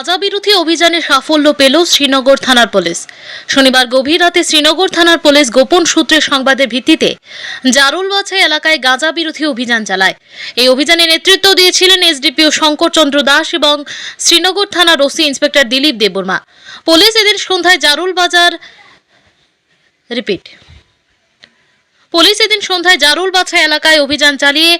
গাঁজা বিরোধী অভিযানে সাফল্য পেল শ্রীনগর থানার পুলিশ। শনিবার গভীর রাতে শ্রীনগর থানার পুলিশ গোপন সূত্রের সংবাদের ভিত্তিতে জারুলবাছাই এলাকায় গাঁজা বিরোধী অভিযান চালায়। এই অভিযানে নেতৃত্ব দিয়েছিলেন এসডিপিও শঙ্কর চন্দ্র দাস এবং শ্রীনগর থানার OC inspector Dilip Debbarma. Police এদিন সন্ধ্যায় জারুলবাছাই এলাকায় অভিযান চালিয়ে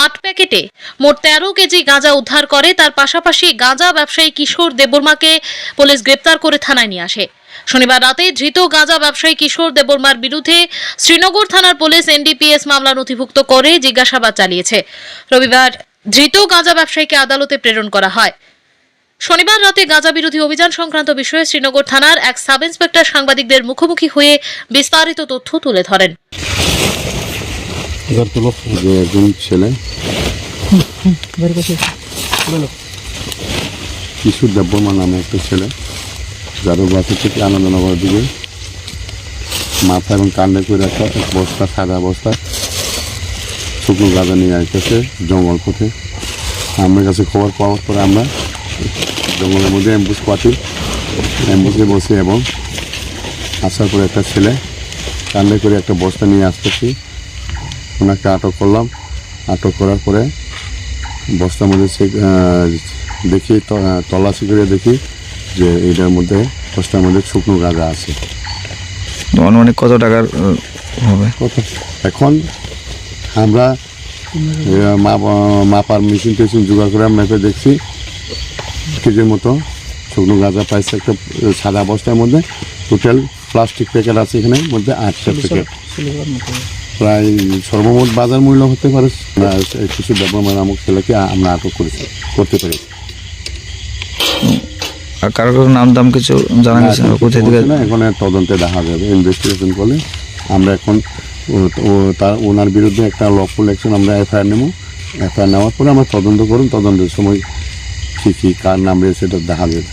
8 প্যাকেটে মোট 13 কেজি গাঁজা উদ্ধার করে। তার পাশাপাশি গাঁজা ব্যবসায়ী কিশোর দেববর্মাকে পুলিশ গ্রেপ্তার করে থানায় নিয়ে আসে। শনিবার রাতে ধৃত গাঁজা ব্যবসায়ী কিশোর দেববর্মার বিরুদ্ধে শ্রীনগর থানার পুলিশ এনডিপিএস মামলা নথিভুক্ত করে জিজ্ঞাসাবাদ চালিয়েছে। রবিবার ধৃত গাঁজা ব্যবসায়ীকে আদালতে প্রেরণ করা হয়। শনিবার রাতে গাঁজা বিরোধী অভিযান সংক্রান্ত বিষয়ে শ্রীনগর থানার এক সাব ইন্সপেক্টর সাংবাদিকদের মুখোমুখি হয়ে বিস্তারিত তথ্য তুলে ধরেন। একজন ছেলে কিশোর দেববর্মা নামে একটা ছেলে জারুলবাছাই থেকে আনন্দনগর দিকে মাথা এবং কাণ্ডে করে একটা বস্তা, সাদা বস্তা শুকনো গাঁজা নিয়ে আসতেছে জঙ্গল পথে। আমার কাছে খবর পাওয়ার পরে আমরা জঙ্গলের মধ্যে অ্যাম্বুসে বসে এবং আসার পরে একটা ছেলে কাণ্ডে করে একটা বস্তা নিয়ে আসতেছি, ওনাকে আটক করলাম। আটক করার পরে বস্তার মধ্যে দেখি তল্লাশি করে দেখি যে এটার মধ্যে বস্তার মধ্যে শুকনো গাঁজা আছে। অনুমানিক কত টাকার হবে? এখন আমরা মাপার মেশিন টেশিন জোগাড় করে মেপে দেখছি কেজির মতো শুকনো গাঁজা পাইছে একটা সাদা বস্তার মধ্যে। টোটাল প্লাস্টিক প্যাকেট আছে এখানে মধ্যে 8টা প্যাকেট। প্রায় সর্বমোট বাজার মূল্য হতে পারে কিছু দেববর্মা নামক ছেলেকে আমরা আটক করতে পারি। আর কারো কারো নাম দাম কিছু জানা গেছে কোথায় থেকে? এখন তদন্তে দেখা যাবে, ইনভেস্টিগেশন করলে। আমরা এখন ওনার বিরুদ্ধে একটা লফুল অ্যাকশন আমরা এফআইআর নেব। এফআইআর নেওয়ার পরে আমরা তদন্ত করুন, তদন্তের সময় কী কার নাম রয়েছে সেটা দেখা যাবে।